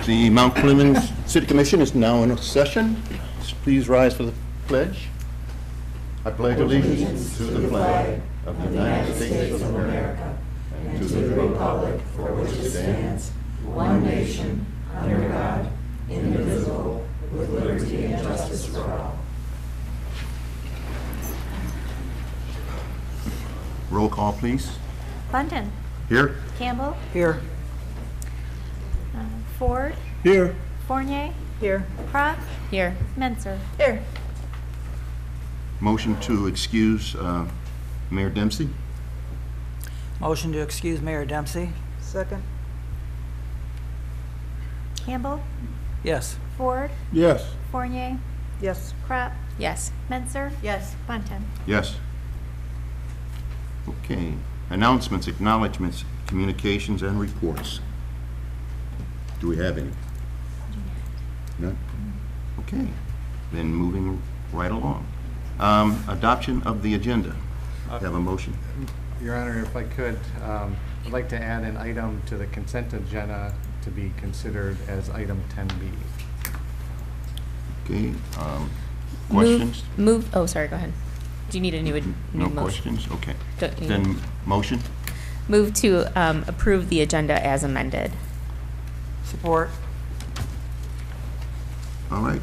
The Mount Clemens City Commission is now in session. Please rise for the pledge. I pledge allegiance to the flag of the United States of America and to the republic for which it stands, one nation, under God, indivisible, with liberty and justice for all. Roll call, please. Bunton. Here. Campbell. Here. Ford. Here. Fournier. Here. Crop. Here. Menser. Here. Motion to excuse Mayor Dempsey. Motion to excuse Mayor Dempsey. Second. Campbell. Yes. Ford. Yes. Fournier. Yes. Crop. Yes. Menser. Yes. Bunton. Yes. Okay. Announcements, acknowledgements, communications, and reports. Do we have any? None? Okay. Then moving right along. Adoption of the agenda. Have a motion? Your Honor, if I could, I'd like to add an item to the consent agenda to be considered as item 10B. Okay. Questions? Oh, sorry, go ahead. Do you need a new No motion? questions? Okay. Don't you- Then motion? Move to approve the agenda as amended. Support. All right.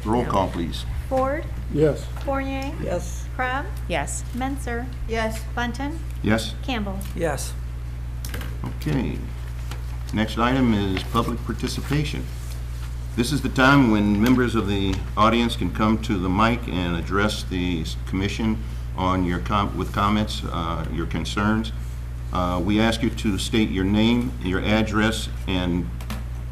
Roll call, please. Ford. Yes. Fournier. Yes. Crop. Yes. Menser. Yes. Bunton. Yes? Campbell. Yes. Okay. Next item is public participation. This is the time when members of the audience can come to the mic and address the commission on your with comments, your concerns. We ask you to state your name, your address, and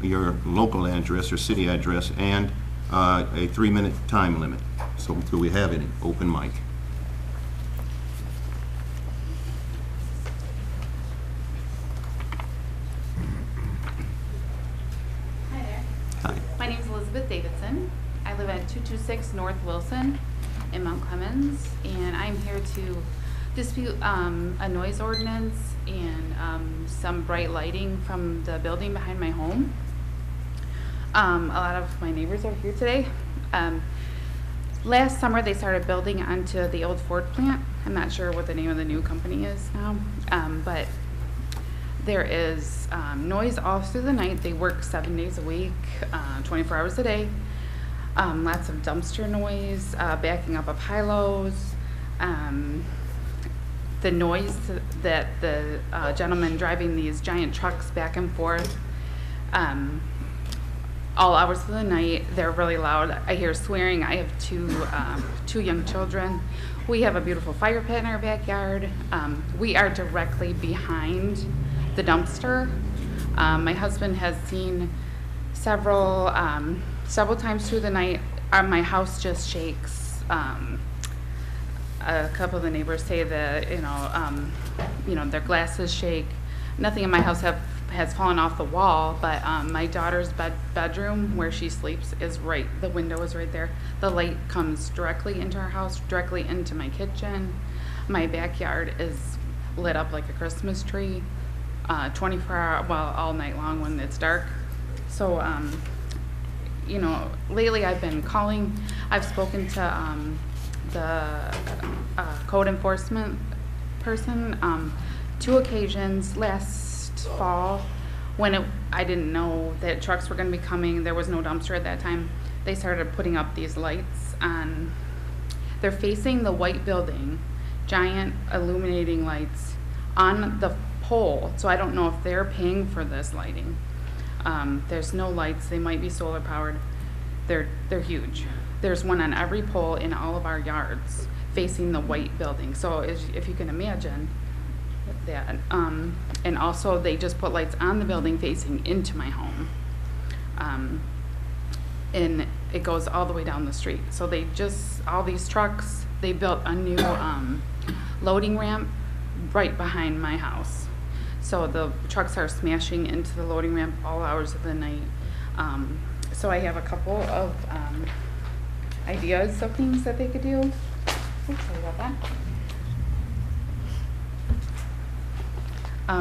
your local address or city address, and a 3-minute time limit. So do we have any? Open mic. Hi there. Hi. My name is Elizabeth Davidson. I live at 226 North Wilson in Mount Clemens, and I'm here to dispute a noise ordinance and some bright lighting from the building behind my home. A lot of my neighbors are here today. Last summer they started building onto the old Ford plant. I'm not sure what the name of the new company is now, but there is noise all through the night. They work 7 days a week, 24 hours a day. Lots of dumpster noise, backing up of high-lows. The noise that the gentleman driving these giant trucks back and forth, all hours of the night, they're really loud. I hear swearing. I have two young children. We have a beautiful fire pit in our backyard. We are directly behind the dumpster. My husband has seen several times through the night. My house just shakes. A couple of the neighbors say that their glasses shake. Nothing in my house has fallen off the wall, but my daughter's bedroom where she sleeps is the window is right there. The light comes directly into our house, directly into my kitchen. My backyard is lit up like a Christmas tree, 24 hours, well, all night long when it's dark. So, lately I've been calling. I've spoken to the code enforcement person 2 occasions last fall when I didn't know that trucks were going to be coming. There was no dumpster at that time. They started putting up these lights on. They're facing the white building, giant illuminating lights on the pole. So I don't know if they're paying for this lighting. There's no lights. They might be solar powered. They're huge. There's one on every pole in all of our yards facing the white building. So if you can imagine that. And also they just put lights on the building facing into my home. And it goes all the way down the street. So all these trucks, they built a new loading ramp right behind my house. So the trucks are smashing into the loading ramp all hours of the night. So I have a couple of ideas of things that they could do. Oops, sorry about that.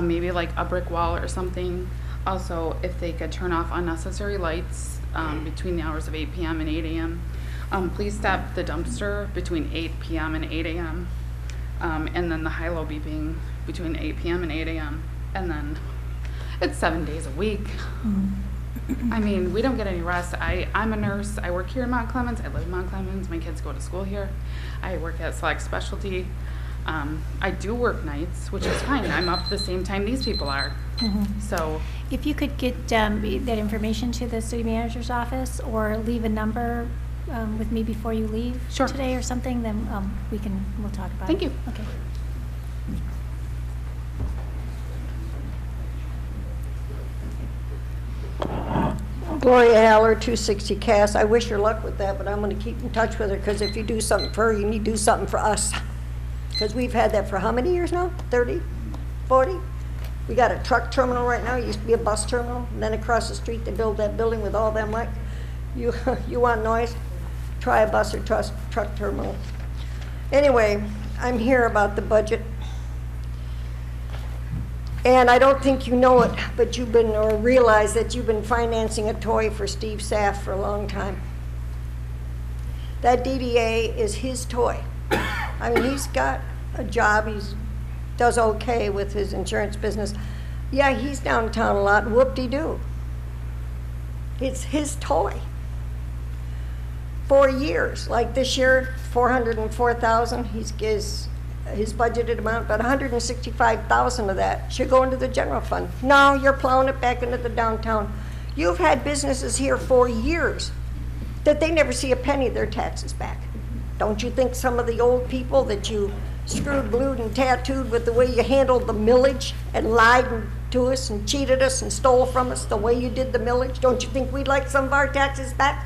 Maybe like a brick wall or something Also, if they could turn off unnecessary lights between the hours of 8 p.m. and 8 a.m. Please stop the dumpster between 8 p.m. and 8 a.m. And then the high-low beeping between 8 p.m. and 8 a.m. And then it's 7 days a week. I mean, we don't get any rest. I'm a nurse. I work here in Mount Clemens. I live in Mount Clemens. My kids go to school here. I work at Select Specialty. I do work nights, which is fine. I'm up the same time these people are. So If you could get that information to the city manager's office or leave a number with me before you leave Sure. today or something, then we'll talk about it. Thank you. Okay. Gloria Haller, 260 Cass. I wish her luck with that, but I'm going to keep in touch with her, because if you do something for her, you need to do something for us. Because we've had that for how many years now? 30? 40? We got a truck terminal right now. It used to be a bus terminal. And then across the street, they built that building with all them like, you want noise? Try a bus or truck terminal. Anyway, I'm here about the budget. And I don't think you know it, but you've been, or realize that you've been financing a toy for Steve Saff for a long time. That DDA is his toy. I mean, he's got a job, does okay with his insurance business. Yeah, he's downtown a lot, whoop-de-doo. It's his toy. For years, like this year, $404,000, his budgeted amount, but $165,000 of that should go into the general fund. No, you're plowing it back into the downtown. You've had businesses here for years that they never see a penny of their taxes back. Don't you think some of the old people that you screwed, blued, and tattooed with the way you handled the millage and lied to us and cheated us and stole from us the way you did the millage, don't you think we'd like some of our taxes back?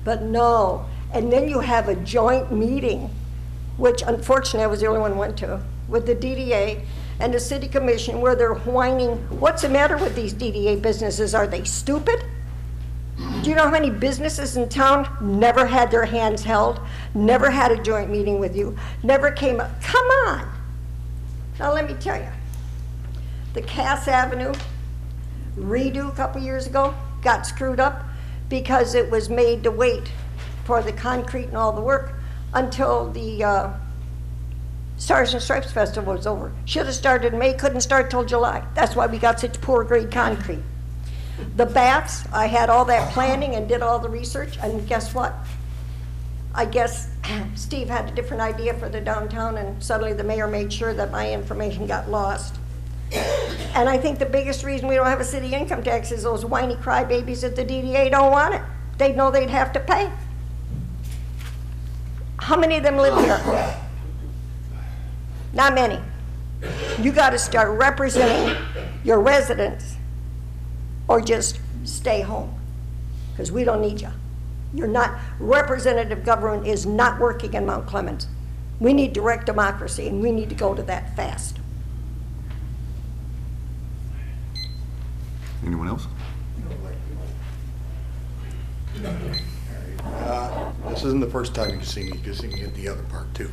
But no. And then you have a joint meeting, which unfortunately I was the only one who went to, with the DDA and the city commission, where they're whining, what's the matter with these DDA businesses? Are they stupid? Do you know how many businesses in town never had their hands held, never had a joint meeting with you, never came up? Come on. Now let me tell you, the Cass Avenue redo a couple years ago got screwed up because it was made to wait for the concrete and all the work until the Stars and Stripes Festival was over. Should have started in May, couldn't start till July. That's why we got such poor grade concrete. The baths, I had all that planning and did all the research, and guess what? I guess Steve had a different idea for the downtown, and suddenly the mayor made sure that my information got lost. And I think the biggest reason we don't have a city income tax is those whiny crybabies at the DDA don't want it. They know they'd have to pay. How many of them live here? Not many. You got to start representing your residents or just stay home, because we don't need you. You're not, representative government is not working in Mount Clemens. We need direct democracy, and we need to go to that fast. Anyone else? This isn't the first time you've seen me. You've seen me in the other part too.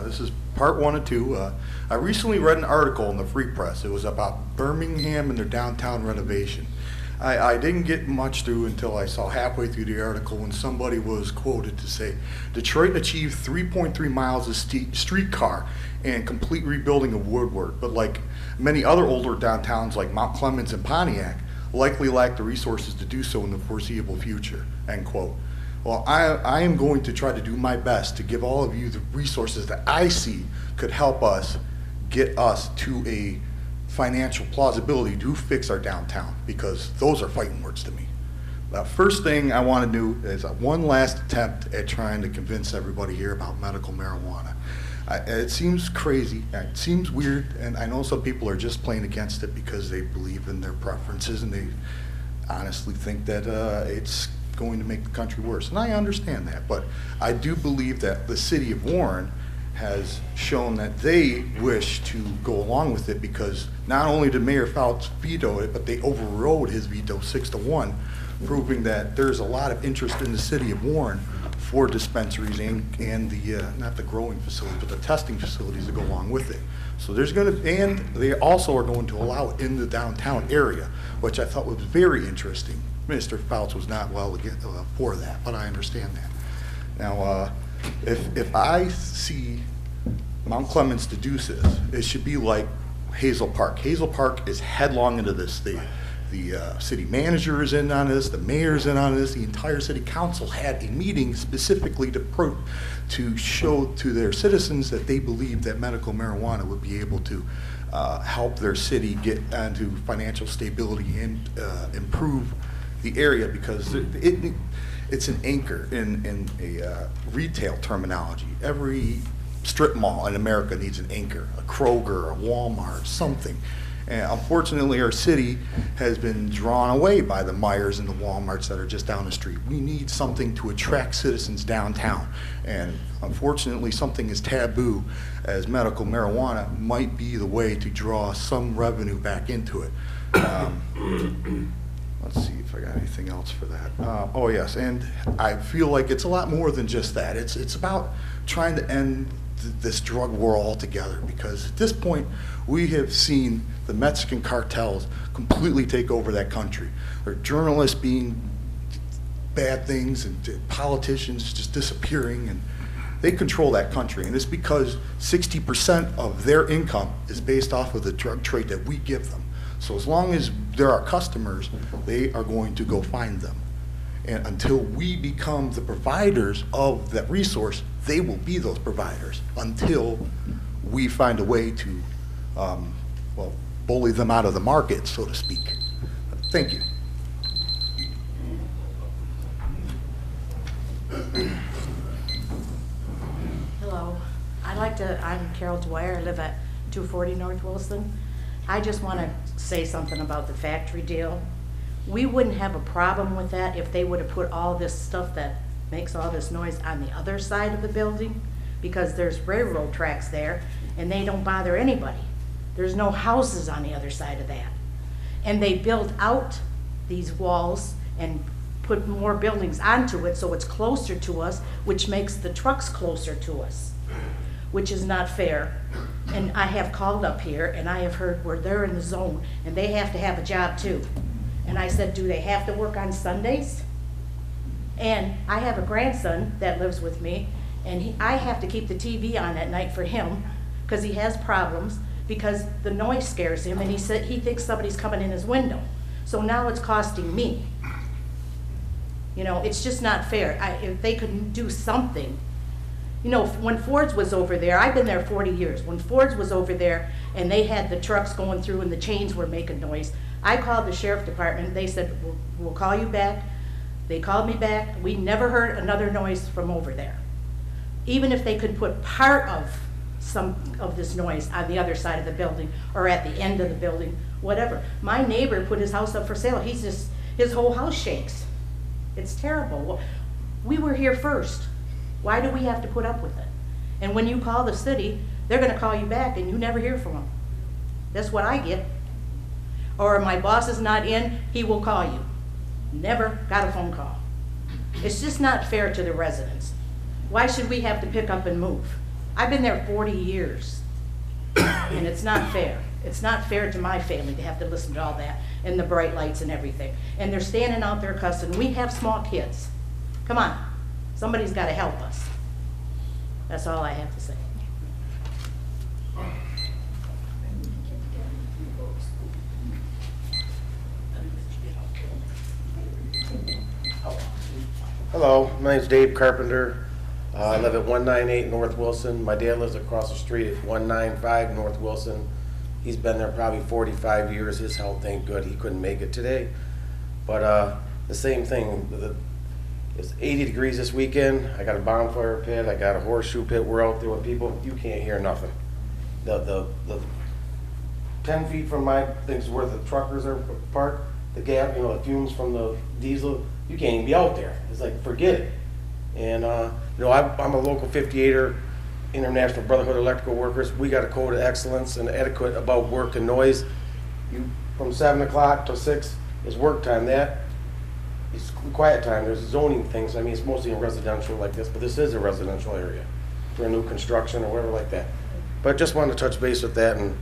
This is part 1 of 2. I recently read an article in the Free Press. It was about Birmingham and their downtown renovation. I didn't get much through until I saw halfway through the article when somebody was quoted to say, Detroit achieved 3.3 miles of streetcar and complete rebuilding of Woodward, but like many other older downtowns like Mount Clemens and Pontiac, likely lack the resources to do so in the foreseeable future, end quote. Well, I am going to try to do my best to give all of you the resources that I see could help us get us to a financial plausibility to fix our downtown, because those are fighting words to me. The first thing I want to do is one last attempt at trying to convince everybody here about medical marijuana. It seems crazy, it seems weird, and I know some people are just playing against it because they believe in their preferences and they honestly think that it's going to make the country worse. And I understand that, but I do believe that the city of Warren has shown that they wish to go along with it, because not only did Mayor Fouts veto it, but they overrode his veto 6-1 proving that there's a lot of interest in the city of Warren for dispensaries and the, not the growing facilities, but the testing facilities that go along with it. So there's gonna, and they also are going to allow it in the downtown area, which I thought was very interesting. Mr. Fouts was not well for that, but I understand that. Now, if I see Mount Clemens deduce this, it should be like Hazel Park. Hazel Park is headlong into this. The city manager is in on this, the mayor's in on this, the entire city council had a meeting specifically to show to their citizens that they believe that medical marijuana would be able to help their city get onto financial stability and improve the area, because it's an anchor in a retail terminology. Every strip mall in America needs an anchor, a Kroger, a Walmart, something. And unfortunately, our city has been drawn away by the Myers and the Walmarts that are just down the street. We need something to attract citizens downtown. And unfortunately, something as taboo as medical marijuana might be the way to draw some revenue back into it. Let's see if I got anything else for that. Oh yes, and I feel like it's a lot more than just that. It's about trying to end this drug war altogether, because at this point we have seen the Mexican cartels completely take over that country. There are journalists being bad things and politicians just disappearing, and they control that country. And it's because 60% of their income is based off of the drug trade that we give them. So as long as there are customers, they are going to go find them. And until we become the providers of that resource, they will be those providers until we find a way to, well, bully them out of the market, so to speak. Thank you. Hello. I'm Carol Dwyer. I live at 240 North Wilson. I just want to say something about the factory deal. We wouldn't have a problem with that if they would have put all this stuff that makes all this noise on the other side of the building, because there's railroad tracks there and they don't bother anybody. There's no houses on the other side of that. And they built out these walls and put more buildings onto it so it's closer to us, which makes the trucks closer to us, which is not fair. And I have called up here and I have heard where they're in the zone and they have to have a job too. And I said, do they have to work on Sundays? And I have a grandson that lives with me, and I have to keep the TV on at night for him because he has problems, because the noise scares him, and he said he thinks somebody's coming in his window. So now it's costing me. You know, it's just not fair. If they could do something. You know, when Ford's was over there, I've been there 40 years. When Ford's was over there and they had the trucks going through and the chains were making noise, I called the sheriff department. They said, we'll call you back. They called me back. We never heard another noise from over there. Even if they could put part of some of this noise on the other side of the building or at the end of the building, whatever. My neighbor put his house up for sale. His whole house shakes. It's terrible. We were here first. Why do we have to put up with it? And when you call the city, they're going to call you back and you never hear from them. That's what I get. Or my boss is not in, he will call you. Never got a phone call. It's just not fair to the residents. Why should we have to pick up and move? I've been there 40 years, and it's not fair. It's not fair to my family to have to listen to all that and the bright lights and everything. And they're standing out there cussing. We have small kids. Come on, somebody's got to help us. That's all I have to say. Hello, my name's Dave Carpenter. I live at 198 North Wilson. My dad lives across the street at 195 North Wilson. He's been there probably 45 years. His health ain't good. He couldn't make it today. But the same thing. It's 80 degrees this weekend. I got a bonfire pit. I got a horseshoe pit. We're out there with people. You can't hear nothing. The 10 feet from my things where the truckers are parked, the gap, you know, the fumes from the diesel, you can't even be out there. It's like, forget it. And, you know, I'm a local 58er, International Brotherhood of Electrical Workers. We got a code of excellence and etiquette about work and noise. From 7 o'clock to 6 is work time. That it's quiet time, there's zoning things, I mean, it's mostly in residential like this, but this is a residential area for a new construction or whatever like that. But just wanted to touch base with that, and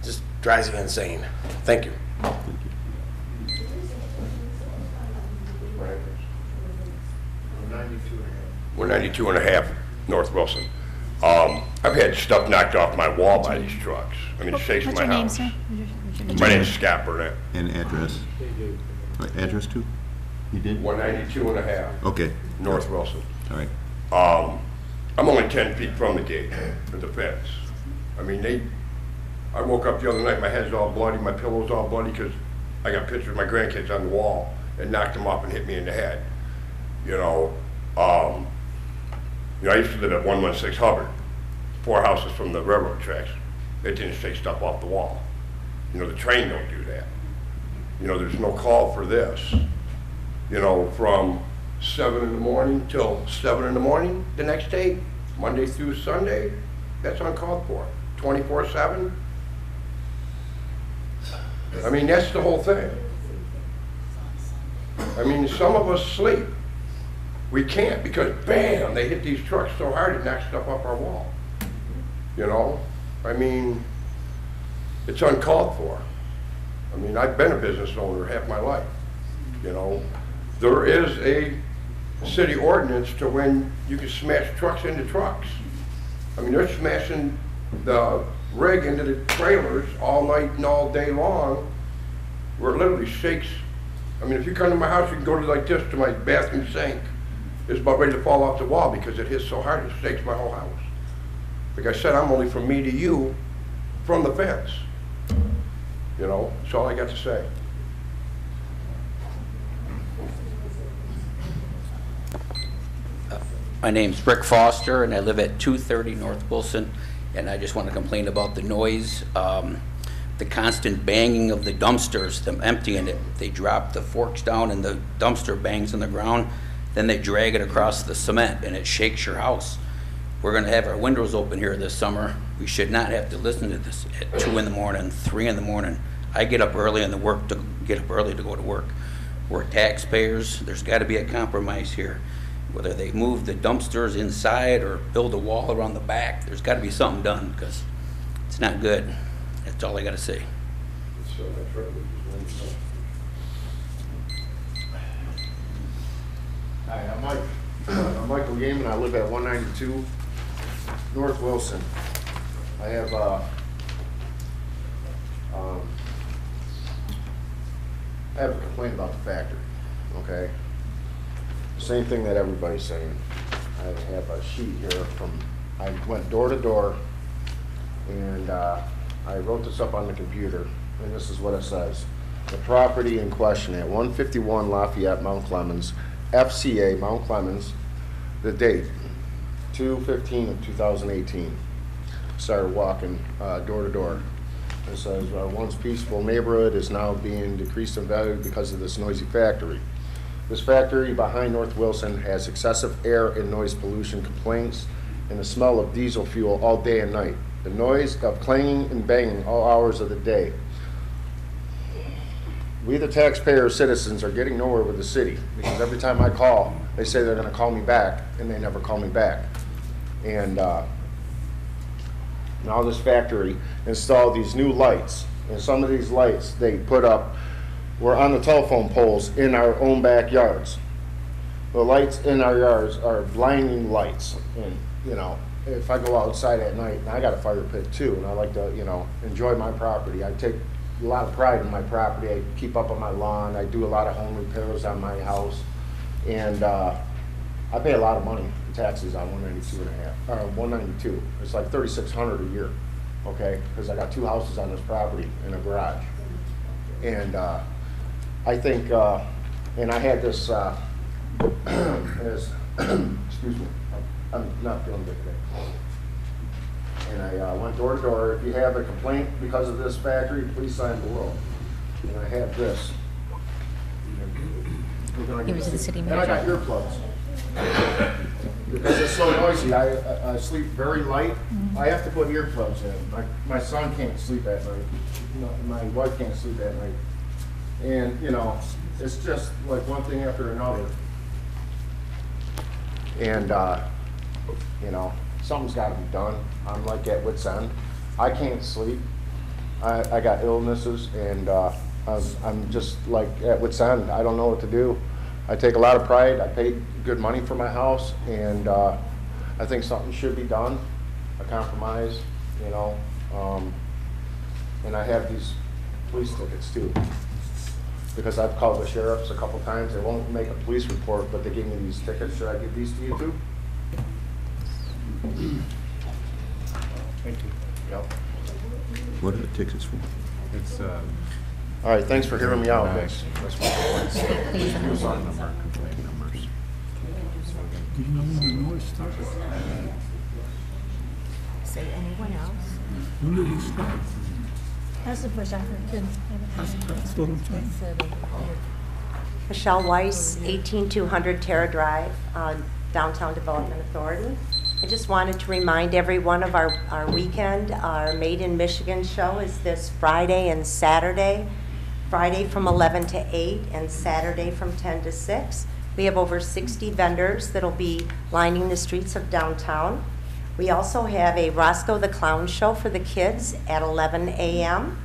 just drives me insane. Thank you. We're 92 and a half North Wilson. I've had stuff knocked off my wall by these trucks. I mean, it shakes my What's your name, house. sir? My name is Scott Burnett. And address? Address too? You did? 192 and a half Okay. North Wilson. All right. I'm only 10 feet from the gate, from the fence. I mean, I woke up the other night, my head's all bloody, my pillow's all bloody, because I got pictures of my grandkids on the wall and knocked them off and hit me in the head. You know, I used to live at 116 Hubbard, 4 houses from the railroad tracks. It didn't shake stuff off the wall. You know, the train don't do that. You know, there's no call for this. You know, from 7 in the morning till 7 in the morning the next day, Monday through Sunday, that's uncalled for. 24/7. I mean, that's the whole thing. I mean, some of us sleep. We can't because, bam, they hit these trucks so hard it knocks stuff off our wall. You know? I mean, it's uncalled for. I mean, I've been a business owner half my life. You know? There is a city ordinance to when you can smash trucks into trucks. I mean, they're smashing the rig into the trailers all night and all day long, where it literally shakes. I mean, if you come to my house, you can go to like this to my bathroom sink. It's about ready to fall off the wall because it hits so hard it shakes my whole house. Like I said, I'm only from me to you, from the fence. You know, that's all I got to say. My name's Rick Foster, and I live at 230 North Wilson, and I just want to complain about the noise, the constant banging of the dumpsters, them emptying it. They drop the forks down and the dumpster bangs on the ground, then they drag it across the cement and it shakes your house. We're going to have our windows open here this summer. We should not have to listen to this at 2 in the morning, 3 in the morning. I get up early to go to work. We're taxpayers. There's got to be a compromise here. Whether they move the dumpsters inside or build a wall around the back, there's got to be something done because it's not good. That's all I got to say. Hi, I'm Mike. I'm Michael Gaiman. I live at 192 North Wilson. I have a complaint about the factory. Okay. Same thing that everybody's saying. I have a sheet here I went door to door, and I wrote this up on the computer, and this is what it says. The property in question at 151 Lafayette, Mount Clemens, FCA, Mount Clemens, the date, 2/15 of 2018. Started walking door to door. It says, once peaceful neighborhood is now being decreased in value because of this noisy factory. This factory behind North Wilson has excessive air and noise pollution complaints and the smell of diesel fuel all day and night. The noise of clanging and banging all hours of the day. We, the taxpayer citizens, are getting nowhere with the city because every time I call, they say they're going to call me back, and they never call me back. And now this factory installed these new lights, and some of these lights they put up were on the telephone poles in our own backyards. The lights in our yards are blinding lights, and you know, if I go outside at night, and I got a fire pit too, and I like to, you know, enjoy my property. I take a lot of pride in my property. I keep up on my lawn. I do a lot of home repairs on my house, and I pay a lot of money in taxes on 192 and a half, or 192. It's like $3,600 a year, okay? Because I got 2 houses on this property and a garage, and I think, and I had this, excuse me, I'm not feeling good today. And I went door to door. If you have a complaint because of this factory, please sign below. And I have this. Give it to the city And I got manager. earplugs. Because it's so noisy, I sleep very light. I have to put earplugs in. My son can't sleep at night. My wife can't sleep at night. And, you know, it's just like one thing after another. And, you know, something's gotta be done. I'm like at wit's end. I can't sleep. I got illnesses, and I'm just like at wit's end. I don't know what to do. I take a lot of pride. I paid good money for my house, and I think something should be done, a compromise, you know. And I have these police tickets too, because I've called the sheriffs a couple times. They won't make a police report, but they gave me these tickets. Should I give these to you too? Thank you. Yep. What are the tickets for? It's, All right, thanks for hearing me out, guys. That's my complaints. excuse on number, complaint numbers. Say anyone else? That's the first I've heard. Good. Michelle Weiss, 18200 Terra Drive, Downtown Development Authority. I just wanted to remind everyone of our weekend. Our Made in Michigan show is this Friday and Saturday. Friday from 11 to 8 and Saturday from 10 to 6. We have over 60 vendors that'll be lining the streets of downtown. We also have a Roscoe the Clown show for the kids at 11 a.m.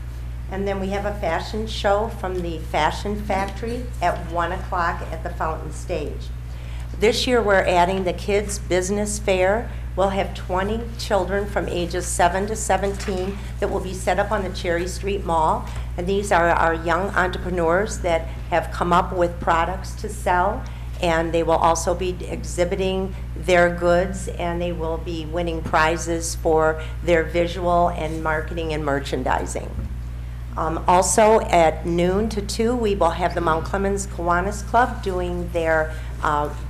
And then we have a fashion show from the Fashion Factory at 1 o'clock at the Fountain Stage. This year we're adding the Kids Business Fair. We'll have 20 children from ages 7 to 17 that will be set up on the Cherry Street Mall. And these are our young entrepreneurs that have come up with products to sell. And they will also be exhibiting their goods, and they will be winning prizes for their visual and marketing and merchandising. Also at noon to 2, we will have the Mount Clemens Kiwanis Club doing their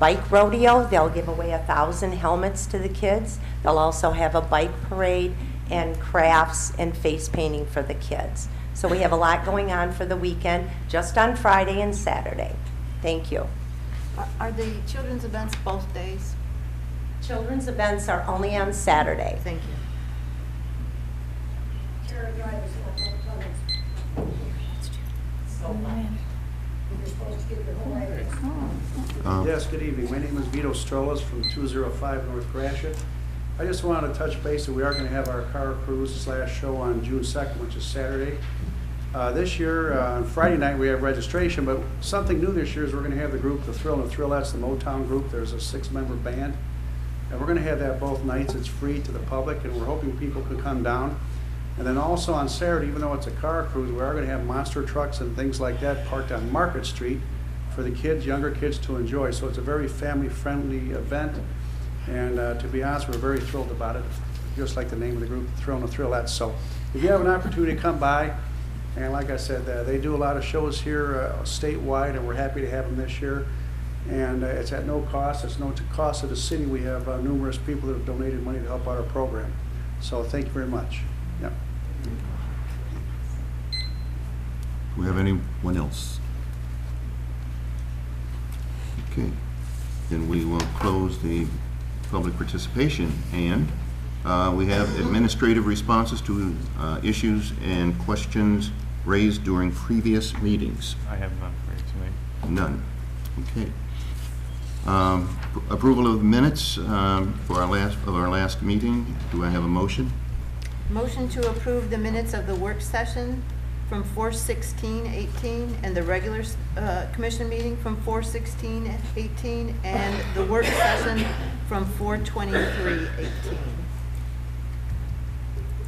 bike rodeo. They'll give away 1,000 helmets to the kids. They'll also have a bike parade and crafts and face painting for the kids. So we have a lot going on for the weekend, just on Friday and Saturday. Thank you. Are the children's events both days? Children's events are only on Saturday. Thank you. Yes, good evening. My name is Vito Strolas from 205 North Gratiot. I just wanted to touch base that we are going to have our car cruise / show on June 2nd, which is Saturday. This year, on Friday night, we have registration, but something new this year is we're going to have the group, the Thrill and the Thrill-ettes, the Motown group. There's a 6-member band, and we're going to have that both nights. It's free to the public, and we're hoping people can come down. And then also on Saturday, even though it's a car cruise, we are going to have monster trucks and things like that parked on Market Street for the kids, younger kids to enjoy. So it's a very family-friendly event, and to be honest, we're very thrilled about it, just like the name of the group, Thrill and the Thrill-ettes. So if you have an opportunity to come by, and like I said, they do a lot of shows here statewide, and we're happy to have them this year. And it's at no cost. It's no cost to the city. We have numerous people that have donated money to help out our program. So thank you very much. Yep. Do we have anyone else? Okay, then we will close the public participation, and we have administrative responses to issues and questions raised during previous meetings. I have none for you tonight. None. Okay. Approval of minutes for our last meeting. Do I have a motion? Motion to approve the minutes of the work session from 4/16/18 and the regular commission meeting from 4/16/18 and the work session from 4/23/18.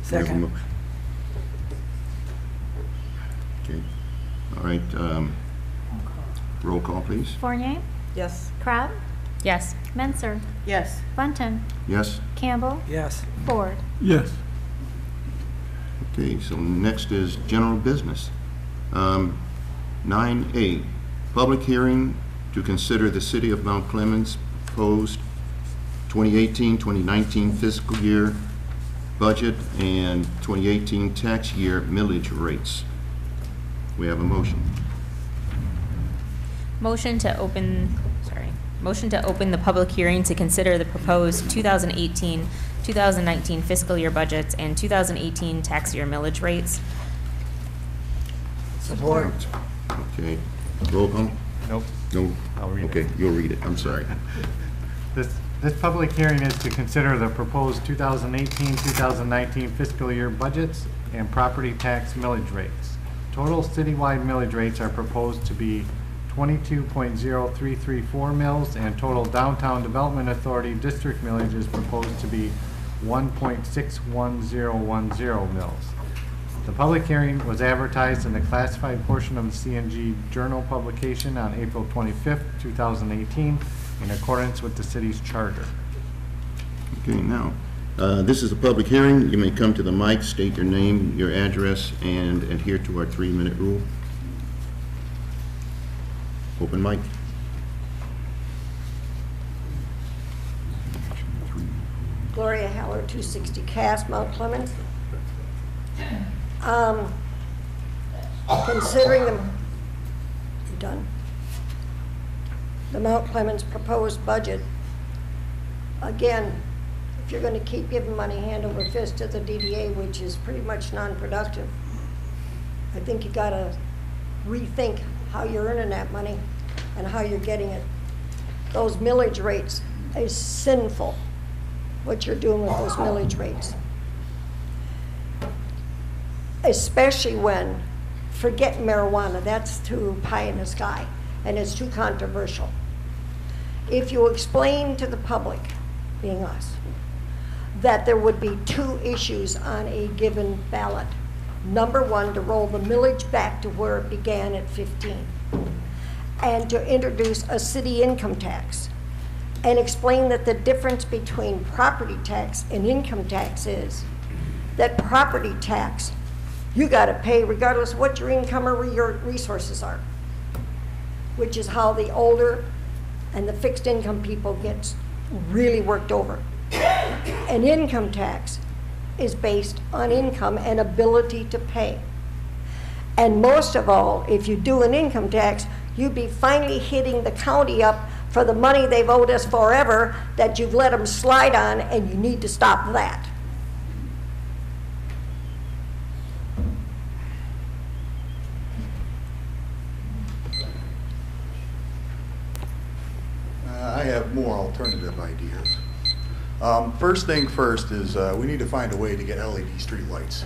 Second. Okay. All right. Roll call, please. Fournier, Yes. Crab, Yes. Menser, Yes. Bunton, Yes. Campbell, Yes. Ford. Yes. Okay, so next is general business. 9A, public hearing to consider the City of Mount Clemens proposed 2018-2019 fiscal year budget and 2018 tax year millage rates. We have a motion. Motion to open the public hearing to consider the proposed 2018-2019 fiscal year budgets and 2018 tax year millage rates. Support. Okay. Roll call? Nope. No? I'll read it. Okay, you'll read it. I'm sorry. This public hearing is to consider the proposed 2018-2019 fiscal year budgets and property tax millage rates. Total citywide millage rates are proposed to be 22.0334 mils, and total downtown development authority district millage is proposed to be 1.61010 mils. The public hearing was advertised in the classified portion of the CNG Journal publication on April 25th, 2018, in accordance with the city's charter. Okay, now, this is a public hearing. You may come to the mic, state your name, your address, and adhere to our 3-minute rule. Open mic. Gloria Haller, 260 Cass, Mount Clemens. Considering you done? The Mount Clemens proposed budget, again, if you're going to keep giving money hand over fist to the DDA, which is pretty much non-productive, I think you got to rethink how you're earning that money and how you're getting it. Those millage rates is sinful, what you're doing with those millage rates. Especially when, forget marijuana, that's too pie in the sky, and it's too controversial. If you explain to the public, being us, that there would be 2 issues on a given ballot. Number 1, to roll the millage back to where it began at 15, and to introduce a city income tax, and explain that the difference between property tax and income tax is that property tax you got to pay regardless of what your income or your resources are, which is how the older and the fixed income people gets really worked over. An income tax is based on income and ability to pay. And most of all, if you do an income tax, you'd be finally hitting the county up for the money they've owed us forever that you've let them slide on, and you need to stop that. I have more alternative ideas. First thing first is we need to find a way to get LED streetlights.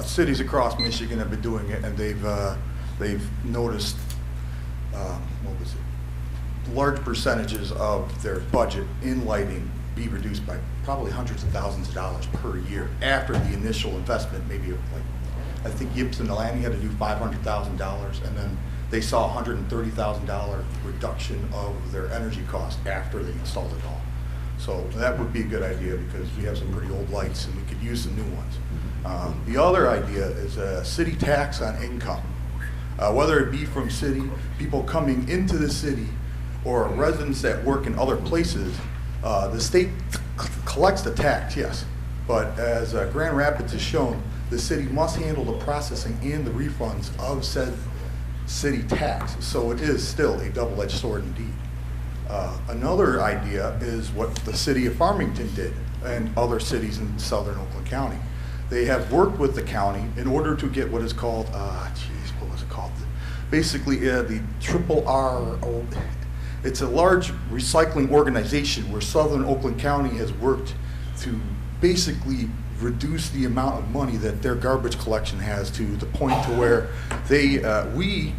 Cities across Michigan have been doing it, and they've noticed what was it? Large percentages of their budget in lighting be reduced by probably hundreds of thousands of dollars per year after the initial investment. Maybe like I think Gibson Delaney had to do $500,000, and then they saw $130,000 reduction of their energy cost after they installed it all. So that would be a good idea because we have some pretty old lights and we could use some new ones. The other idea is a city tax on income. Whether it be from city, people coming into the city, or residents that work in other places, the state collects the tax, yes. But as Grand Rapids has shown, the city must handle the processing and the refunds of said city tax. So it is still a double-edged sword indeed. Another idea is what the city of Farmington did and other cities in southern Oakland County. They have worked with the county in order to get what is called, what was it called? Basically, the RRO. It's a large recycling organization where southern Oakland County has worked to basically reduce the amount of money that their garbage collection has to the point to where we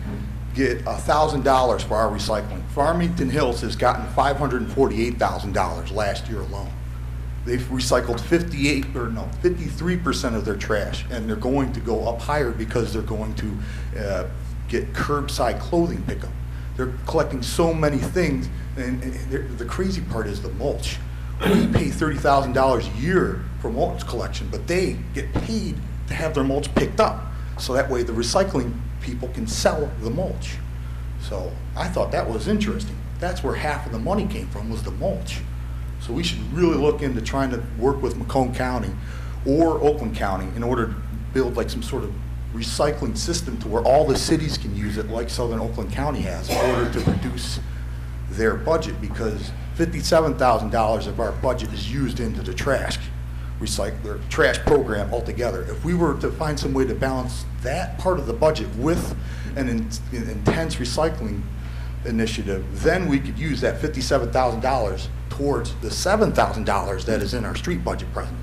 get $1,000 for our recycling. Farmington Hills has gotten $548,000 last year alone. They've recycled 53% of their trash, and they're going to go up higher because they're going to get curbside clothing pickup. They're collecting so many things, and the crazy part is the mulch. We pay $30,000 a year for mulch collection, but they get paid to have their mulch picked up, so that way the recycling people can sell the mulch. So I thought that was interesting. That's where half of the money came from, was the mulch. So we should really look into trying to work with Macomb County or Oakland County in order to build like some sort of recycling system to where all the cities can use it like southern Oakland County has in order to reduce their budget, because $57,000 of our budget is used into the trash. recycle, trash program altogether. If we were to find some way to balance that part of the budget with an intense recycling initiative, then we could use that $57,000 towards the $7,000 that is in our street budget presently.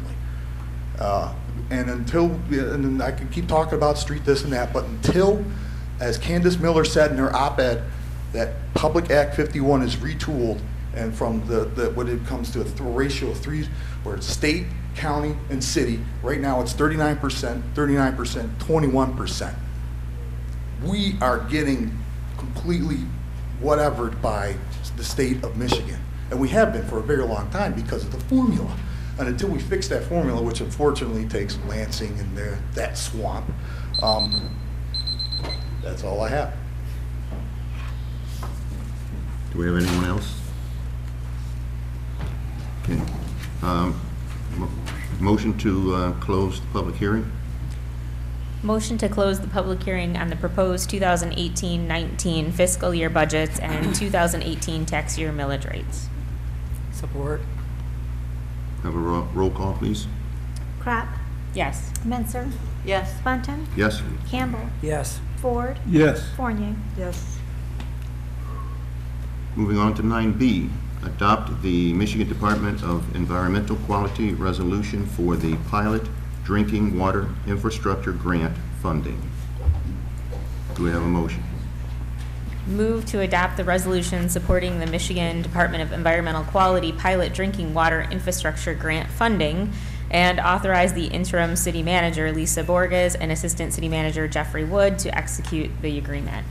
And then I can keep talking about street this and that, but until, as Candace Miller said in her op-ed, that Public Act 51 is retooled, and from when it comes to a ratio of 3, where it's state, county, and city, right now it's 39%, 39%, 21%. We are getting completely whatevered by the state of Michigan. And we have been for a very long time because of the formula. And until we fix that formula, which unfortunately takes Lansing and that swamp, that's all I have. Do we have anyone else? Okay. Motion to close the public hearing? Motion to close the public hearing on the proposed 2018-19 fiscal year budgets and 2018 tax year millage rates. Support. Have a roll call, please. Crop, Yes. Menser, Yes. Bunton, Yes? Campbell, Yes. Ford, Yes. Fournier. Yes. Moving on to 9B, adopt the Michigan Department of Environmental Quality resolution for the pilot drinking water infrastructure grant funding. Do we have a motion? Move to adopt the resolution supporting the Michigan Department of Environmental Quality pilot drinking water infrastructure grant funding and authorize the interim city manager, Lisa Borges, and assistant city manager, Jeffrey Wood, to execute the agreement.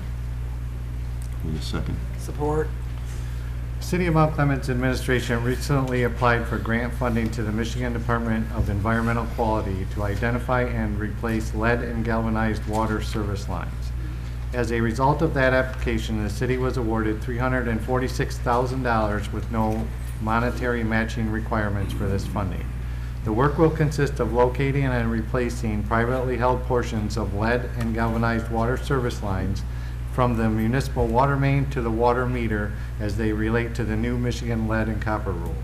Need a second? Support. City of Mount Clemens administration recently applied for grant funding to the Michigan Department of Environmental Quality to identify and replace lead and galvanized water service lines. As a result of that application, the city was awarded $346,000 with no monetary matching requirements for this funding. The work will consist of locating and replacing privately held portions of lead and galvanized water service lines from the municipal water main to the water meter as they relate to the new Michigan lead and copper rule.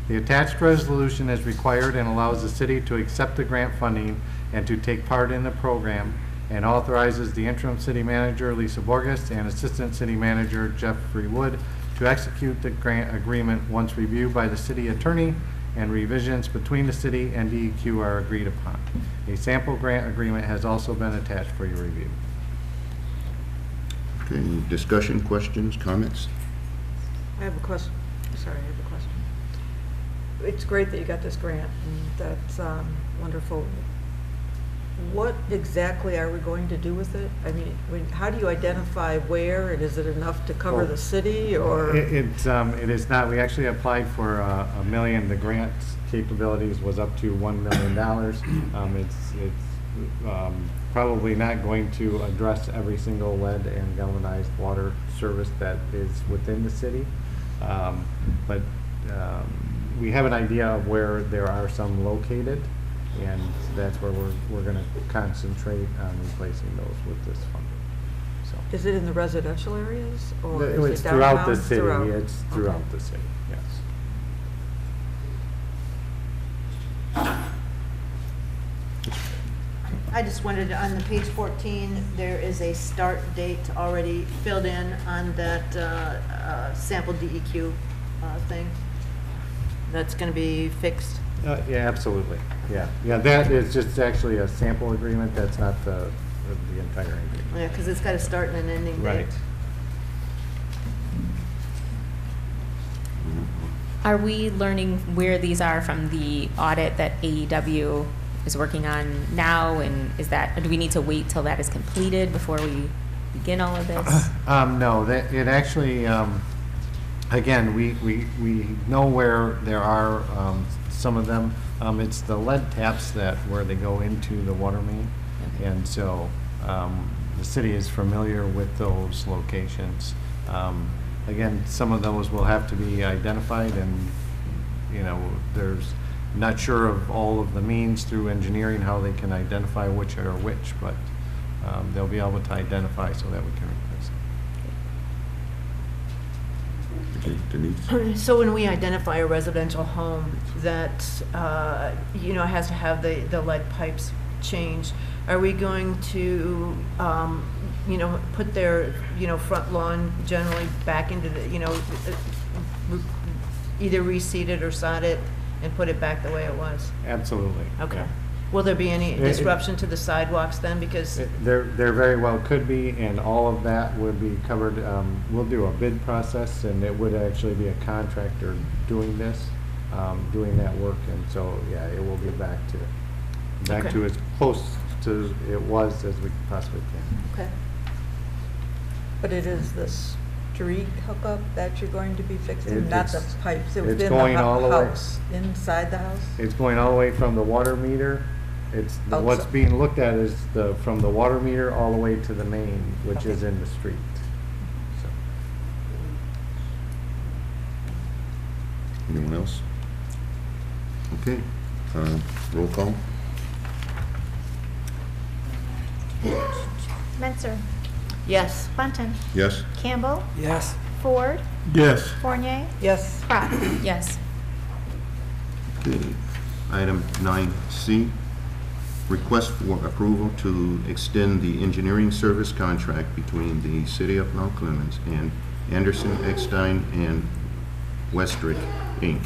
The attached resolution is required and allows the city to accept the grant funding and to take part in the program, and authorizes the interim city manager, Lisa Borges, and assistant city manager, Jeffrey Wood, to execute the grant agreement once reviewed by the city attorney and revisions between the city and DEQ are agreed upon. A sample grant agreement has also been attached for your review. Okay, discussion, questions, comments? I have a question. Sorry, I have a question. It's great that you got this grant, and that's wonderful. What exactly are we going to do with it? I mean, how do you identify where, and is it enough to cover the city, or? It is not. We actually applied for $1 million. The grant capabilities was up to $1 million. It's probably not going to address every single lead and galvanized water service that is within the city, but we have an idea of where there are some located, and that's where we're going to concentrate on replacing those with this funding. So Is it in the residential areas, or it's is it throughout downtown? the city. It's throughout Okay. the city. Yes. I just wanted, on the page 14, there is a start date already filled in on that sample DEQ thing. That's going to be fixed. Yeah, absolutely. Yeah, that is just actually a sample agreement. That's not the entire agreement. Yeah, because it's got a start and an ending date. Right. Are we learning where these are from the audit that AEW is working on now, and is that, or do we need to wait till that is completed before we begin all of this? No, it actually, again, we know where there are some of them. It's the lead taps where they go into the water main, and so the city is familiar with those locations. Again, some of those will have to be identified, and there's not sure of all of the means through engineering how they can identify which are which, but they'll be able to identify so that we can replace Okay, Denise? So when we identify a residential home that, has to have the lead pipes changed, are we going to, put their, front lawn generally back into the, either reseed it or sod it and put it back the way it was? Absolutely. Okay. yeah. Will there be any It- disruption to the sidewalks then? Because, There very well could be, and all of that would be covered. We'll do a bid process, and it would actually be a contractor doing this, doing that work, and so, yeah, it will be back Okay. to as close to it was as we possibly can. okay. But it is the street hookup that you're going to be fixing, not the It's- pipes it's within going the all the way. house, inside the house? It's going all the way from the water meter. What's Outside. being looked at is from the water meter all the way to the main, which is Okay. in the street. So. Anyone else? Okay, roll call? Menser, Yes. Bunton, Yes? Campbell, Yes. Ford, Yes. Fournier, Yes. Crop. Yes. Okay. Item 9C, request for approval to extend the engineering service contract between the City of Mount Clemens and Anderson, Eckstein, and Westrick, Inc.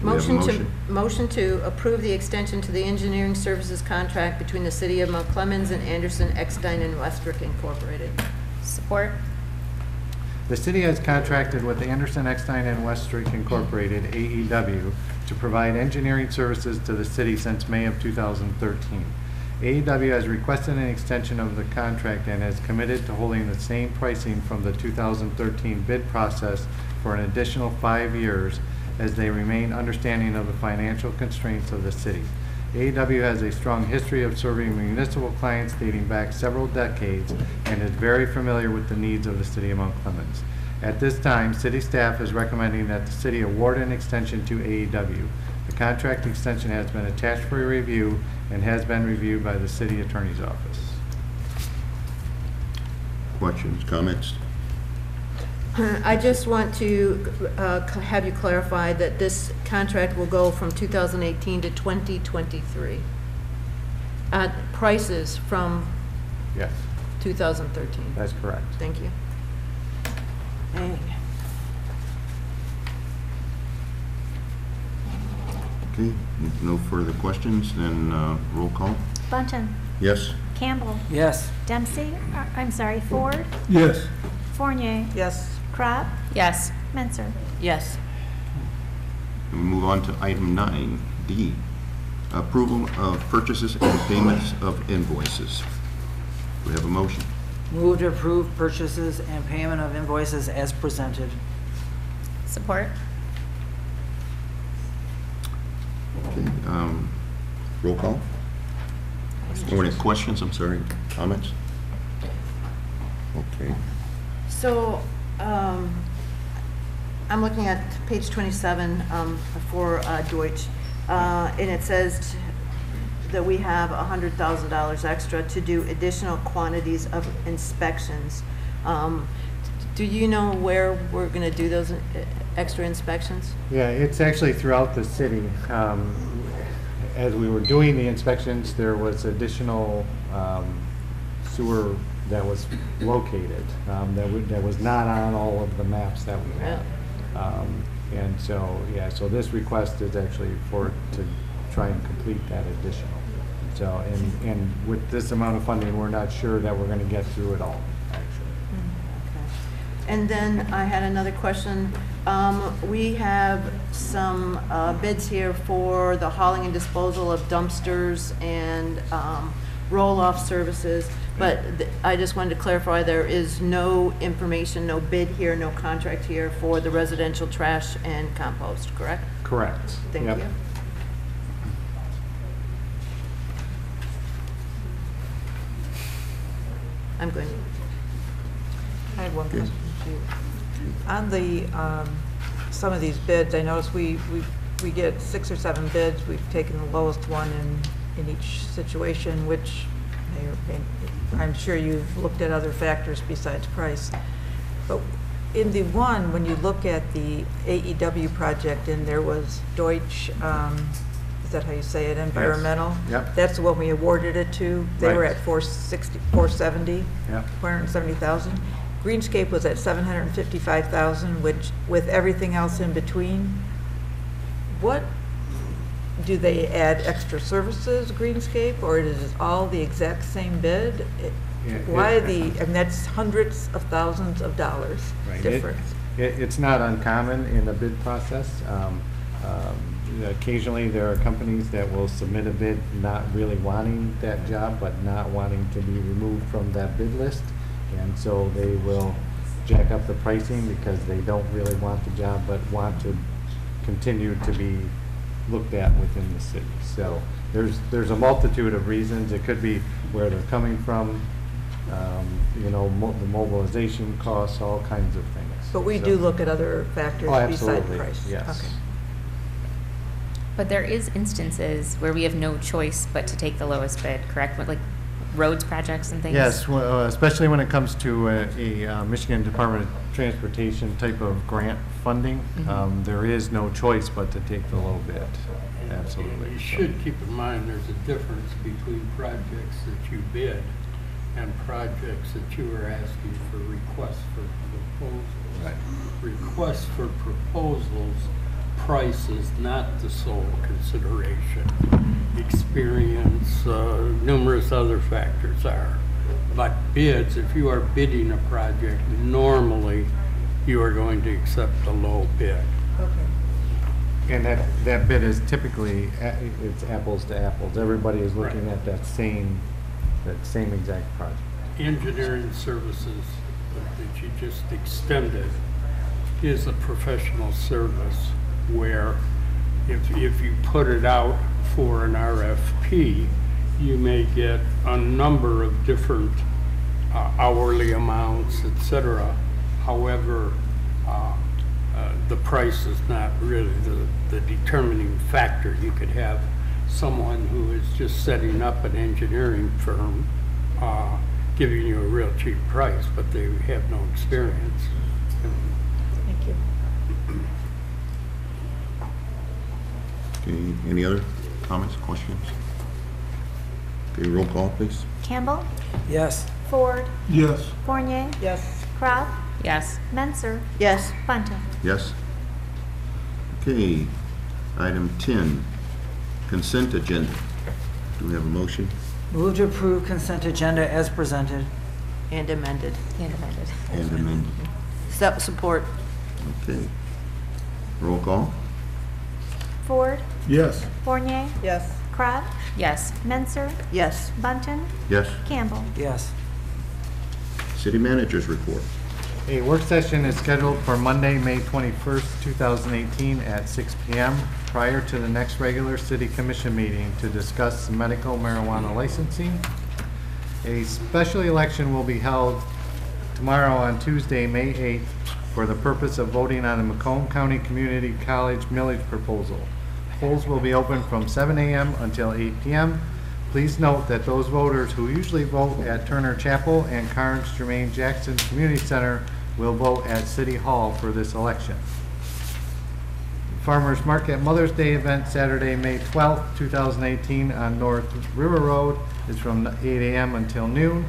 Do we have a Motion to approve the extension to the engineering services contract between the City of Mount Clemens and Anderson, Eckstein, and Westrick Incorporated. Support. The city has contracted with Anderson, Eckstein, and Westrick Incorporated, AEW, to provide engineering services to the city since May of 2013. AEW has requested an extension of the contract and has committed to holding the same pricing from the 2013 bid process for an additional 5 years as they remain understanding of the financial constraints of the city. AEW has a strong history of serving municipal clients dating back several decades and is very familiar with the needs of the city of Mount Clemens. At this time, city staff is recommending that the city award an extension to AEW. The contract extension has been attached for review and has been reviewed by the city attorney's office. Questions, comments? I just want to have you clarify that this contract will go from 2018 to 2023. Prices from Yes, 2013. that's correct. Thank you. Okay, no further questions, then roll call? Bunton, Yes? Campbell, Yes. Dempsey, Ford, Yes. Fournier, Yes. Crop, Yes. Menser. Yes. We move on to item 9D, approval of purchases and payments of invoices. Do we have a motion? Move to approve purchases and payment of invoices as presented. Support. Okay, roll call? Or any questions, I'm sorry, comments? Okay, So, I'm looking at page 27 for Deutsch, and it says that we have $100,000 extra to do additional quantities of inspections. Do you know where we're going to do those extra inspections? Yeah, it's actually throughout the city. As we were doing the inspections, there was additional sewer that was located, that was not on all of the maps that we had. And so, yeah, so this request is actually to try and complete that additional. So, and with this amount of funding, we're not sure that we're gonna get through it all, actually. Okay. And then I had another question. We have some bids here for the hauling and disposal of dumpsters and roll-off services, but I just wanted to clarify, there is no information, no bid here, no contract here for the residential trash and compost, correct? Correct. Thank Yep. you. I'm good. I have one question too. On the, some of these bids, I noticed we get 6 or 7 bids. We've taken the lowest one in each situation, which I'm sure you've looked at other factors besides price. But in the one, when you look at the AEW project, and there was Deutsche, is that how you say it, Environmental? Yep. That's the one we awarded it to. They were Right. at 470, Yep. 470,000. Greenscape was at 755,000, which, with everything else in between, what, do they add extra services, Greenscape, or is it all the exact same bid? Why I mean, that's hundreds of thousands of dollars Right. difference. It's not uncommon in the bid process. Occasionally, there are companies that will submit a bid not really wanting that job, but not wanting to be removed from that bid list. And so they will jack up the pricing because they don't really want the job, but want to continue to be looked at within the city. So there's a multitude of reasons. It could be where they're coming from, you know, the mobilization costs, all kinds of things. But we So- do look at other factors Oh, besides absolutely, price. yes. Okay. But there is instances where we have no choice but to take the lowest bid, correct? Like roads projects and things? Yes, well, especially when it comes to a Michigan Department of Transportation type of grant funding, there is no choice but to take the low bid. Absolutely. You should keep in mind there's a difference between projects that you bid and projects that you are asking for requests for proposals. Right. Requests for proposals, price is not the sole consideration. Experience, numerous other factors are. But bids, if you are bidding a project, normally you are going to accept a low bid. Okay. And that bid is typically, it's apples to apples. Everybody is looking at that same exact project. Engineering services that you just extended is a professional service where if you put it out for an RFP, you may get a number of different hourly amounts, etc. However, the price is not really the determining factor. You could have someone who is just setting up an engineering firm giving you a real cheap price, but they have no experience. Thank you. Okay, any other comments, questions? Okay, roll call, please. Campbell, Yes. Ford, Yes. Fournier, Yes. Crop, Yes. Menser, Yes. Bunting. Yes. Okay, item 10, consent agenda. Do we have a motion? Move to approve consent agenda as presented. And amended. And amended. And amended. Support. Okay. Roll call? Ford, Yes. Fournier, Yes. Crop, Yes. Menser, Yes. Bunting, Yes. Campbell. Yes. City managers report. A work session is scheduled for Monday, May 21st, 2018 at 6 p.m. prior to the next regular city commission meeting to discuss medical marijuana licensing. A special election will be held tomorrow on Tuesday, May 8th for the purpose of voting on the Macomb County Community College millage proposal. Polls will be open from 7 a.m. until 8 p.m. Please note that those voters who usually vote at Turner Chapel and Carnes Jermaine Jackson Community Center will vote at City Hall for this election. Farmers Market Mother's Day event Saturday, May 12th, 2018 on North River Road is from 8 a.m. until noon.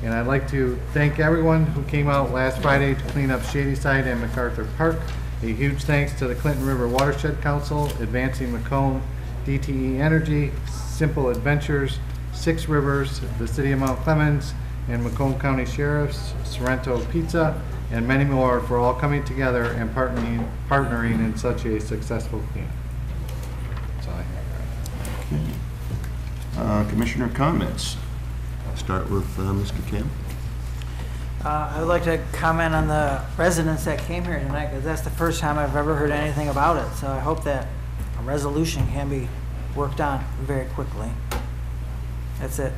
And I'd like to thank everyone who came out last Friday to clean up Shadyside and MacArthur Park. A huge thanks to the Clinton River Watershed Council, Advancing Macomb, DTE Energy, Simple Adventures, Six Rivers, the City of Mount Clemens, and Macomb County Sheriffs, Sorrento Pizza, and many more for all coming together and partnering in such a successful cleanup. That's all I have. Commissioner comments. Start with Mr. Campbell. I would like to comment on the residents that came here tonight, because that's the first time I've ever heard anything about it. So I hope that a resolution can be worked on very quickly. That's it.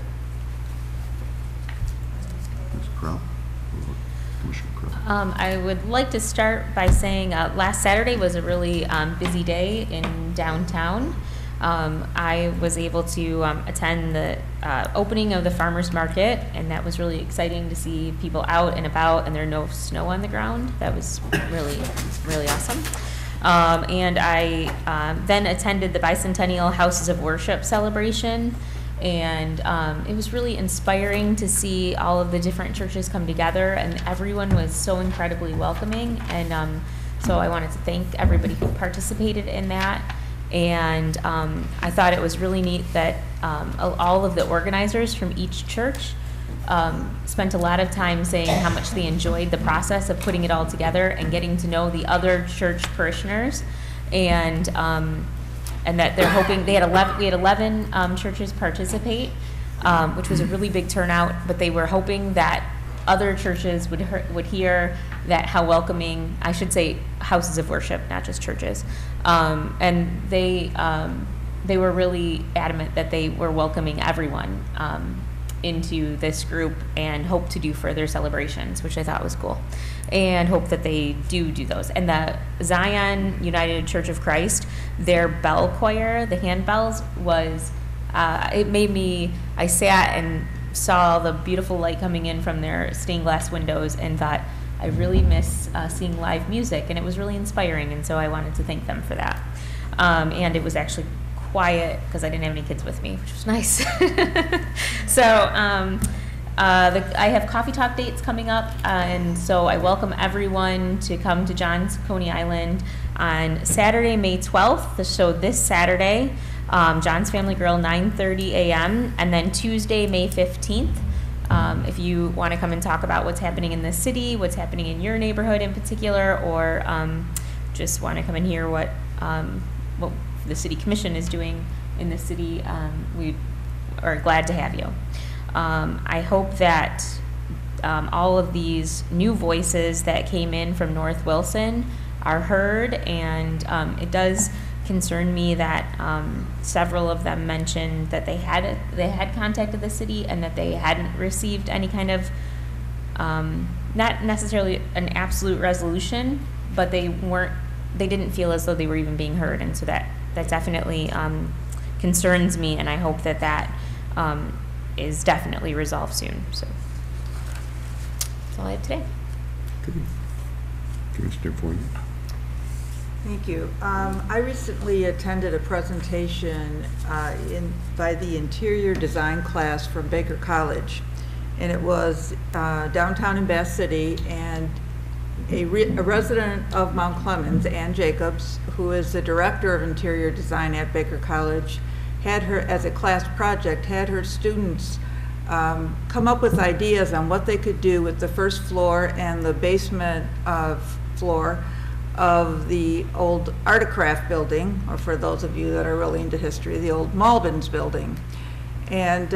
Ms. Crop? Commissioner Crop. I would like to start by saying last Saturday was a really busy day in downtown. I was able to attend the opening of the farmers market, and that was really exciting to see people out and about, and there no snow on the ground. That was really awesome. And I then attended the Bicentennial Houses of Worship celebration, and it was really inspiring to see all of the different churches come together, and everyone was so incredibly welcoming. And so I wanted to thank everybody who participated in that. And I thought it was really neat that all of the organizers from each church spent a lot of time saying how much they enjoyed the process of putting it all together and getting to know the other church parishioners, and that they're hoping we had 11 churches participate, which was a really big turnout. But they were hoping that other churches would hear that how welcoming, I should say houses of worship, not just churches, and they were really adamant that they were welcoming everyone into this group, and hope to do further celebrations, which I thought was cool, and hope that they do those. And the Zion United Church of Christ, their bell choir, the handbells, was it made me, I sat and saw the beautiful light coming in from their stained glass windows and thought, I really miss seeing live music, and it was really inspiring, and so I wanted to thank them for that. And it was actually quiet because I didn't have any kids with me, which was nice. So I have coffee talk dates coming up, and so I welcome everyone to come to John's Coney Island on Saturday, May 12th, so this Saturday, John's Family Grill, 9:30 a.m., and then Tuesday, May 15th. If you want to come and talk about what's happening in the city, what's happening in your neighborhood in particular, or just want to come and hear what the city commission is doing in the city, we are glad to have you. I hope that all of these new voices that came in from North Wilson are heard, and it does concern me that several of them mentioned that they had contacted the city and that they hadn't received any kind of not necessarily an absolute resolution, but they didn't feel as though they were even being heard, and so that definitely concerns me, and I hope that is definitely resolved soon. So that's all I have today. Good. Commissioner Fournier. Thank you. I recently attended a presentation by the interior design class from Baker College, and it was downtown in Bath City, and a resident of Mount Clemens, Ann Jacobs, who is the director of interior design at Baker College, had her, as a class project, had her students come up with ideas on what they could do with the first floor and the basement floor of the old Art of Craft building, or for those of you that are really into history, the old Malbins building. And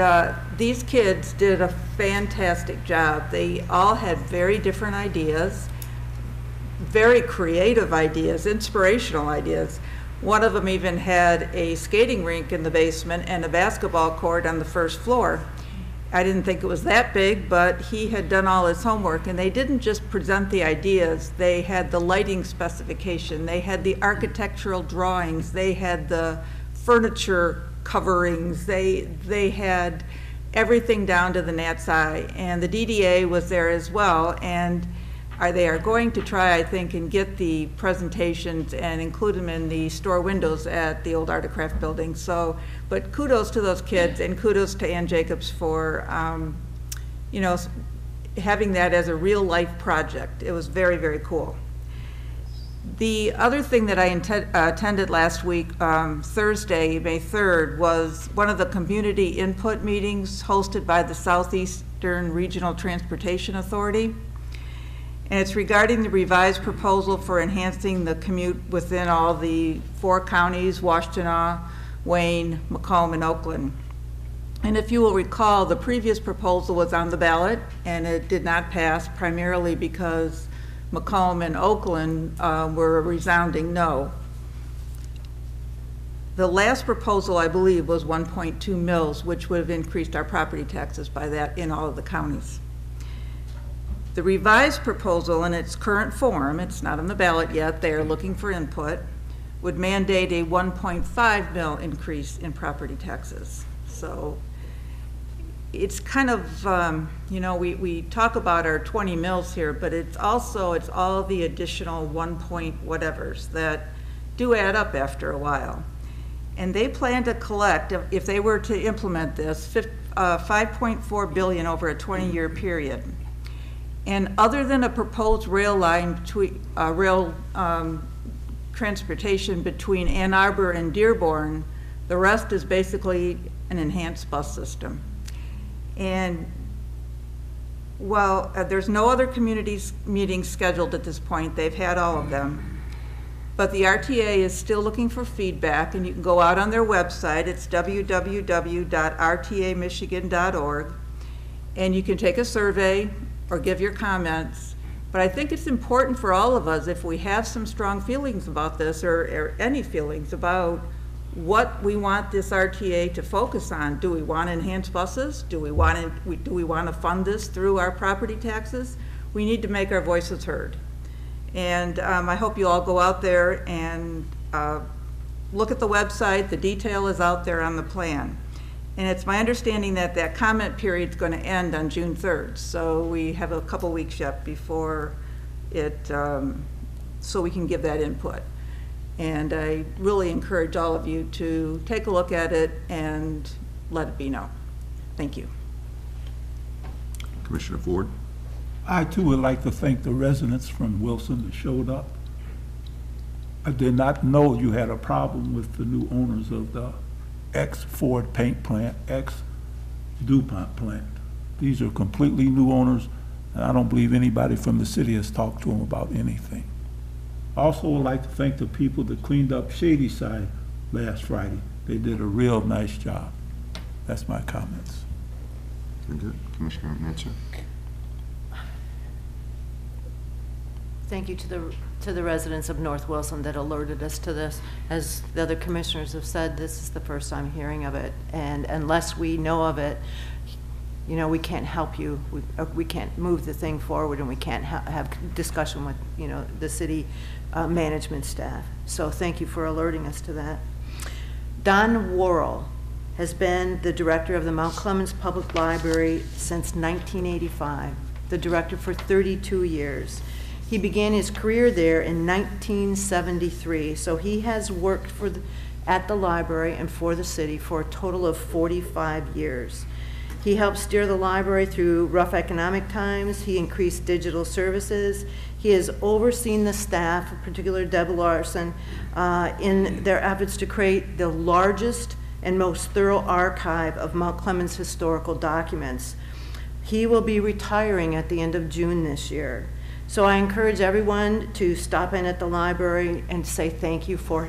these kids did a fantastic job. They all had very different ideas, very creative ideas, inspirational ideas. One of them even had a skating rink in the basement and a basketball court on the first floor. I didn't think it was that big, but he had done all his homework, and they didn't just present the ideas. They had the lighting specification, they had the architectural drawings, they had the furniture coverings, they had everything down to the gnat's eye, and the DDA was there as well, and they are going to try, I think, and get the presentations and include them in the store windows at the old Art of Craft building. So, but kudos to those kids, and kudos to Ann Jacobs for, you know, having that as a real life project. It was very, very cool. The other thing that I attended last week, Thursday, May 3rd, was one of the community input meetings hosted by the Southeastern Regional Transportation Authority. And it's regarding the revised proposal for enhancing the commute within all the 4 counties, Washtenaw, Wayne, Macomb, and Oakland. And if you will recall, the previous proposal was on the ballot, and it did not pass, primarily because Macomb and Oakland were a resounding no. The last proposal, I believe, was 1.2 mills, which would have increased our property taxes by that in all of the counties. The revised proposal in its current form, it's not on the ballot yet, they are looking for input, would mandate a 1.5 mil increase in property taxes. So it's kind of, you know, we talk about our 20 mils here, but it's also, it's all the additional 1 point whatevers that do add up after a while. And they plan to collect, if they were to implement this, 5.4 billion over a 20-year period. And other than a proposed rail line between, transportation between Ann Arbor and Dearborn, the rest is basically an enhanced bus system. And while there's no other communities meetings scheduled at this point, they've had all of them. But the RTA is still looking for feedback, and you can go out on their website. It's www.rtamichigan.org, and you can take a survey or give your comments. But I think it's important for all of us, if we have some strong feelings about this, or any feelings about what we want this RTA to focus on. Do we want to enhance buses? Do we want to fund this through our property taxes? We need to make our voices heard. And I hope you all go out there and look at the website. The detail is out there on the plan. And it's my understanding that that comment period is going to end on June 3rd. So we have a couple weeks yet before it, so we can give that input. And I really encourage all of you to take a look at it and let it be known. Thank you. Commissioner Ford? I too would like to thank the residents from Wilson that showed up. I did not know you had a problem with the new owners of the ex-Ford paint plant, ex-DuPont plant. These are completely new owners, and I don't believe anybody from the city has talked to them about anything. I also would like to thank the people that cleaned up Shady Side last Friday. They did a real nice job. That's my comments. Very good. Commissioner Menzer? Thank you to the residents of North Wilson that alerted us to this. As the other commissioners have said, this is the first time hearing of it, and unless we know of it, you know, we can't help you. We can't move the thing forward, and we can't have discussion with, you know, the city management staff. So thank you for alerting us to that. Don Worrell has been the director of the Mount Clemens Public Library since 1985, the director for 32 years. He began his career there in 1973, so he has worked at the library and for the city for a total of 45 years. He helped steer the library through rough economic times. He increased digital services. He has overseen the staff, particularly Deb Larson, in their efforts to create the largest and most thorough archive of Mount Clemens historical documents. He will be retiring at the end of June this year. So I encourage everyone to stop in at the library and say thank you for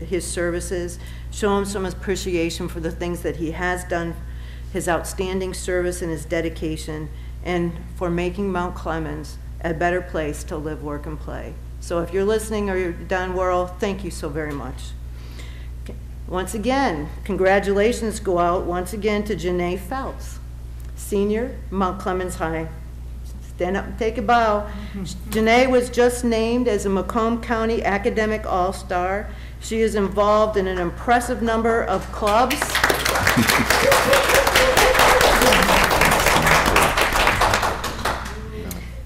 his services, show him some appreciation for the things that he has done, his outstanding service and his dedication, and for making Mount Clemens a better place to live, work, and play. So if you're listening, or you're Don Worrell, thank you so very much. Once again, congratulations go out once again to Janae Phelps, senior, Mount Clemens High. Stand up and take a bow. Janae was just named as a Macomb County Academic All-Star. She is involved in an impressive number of clubs.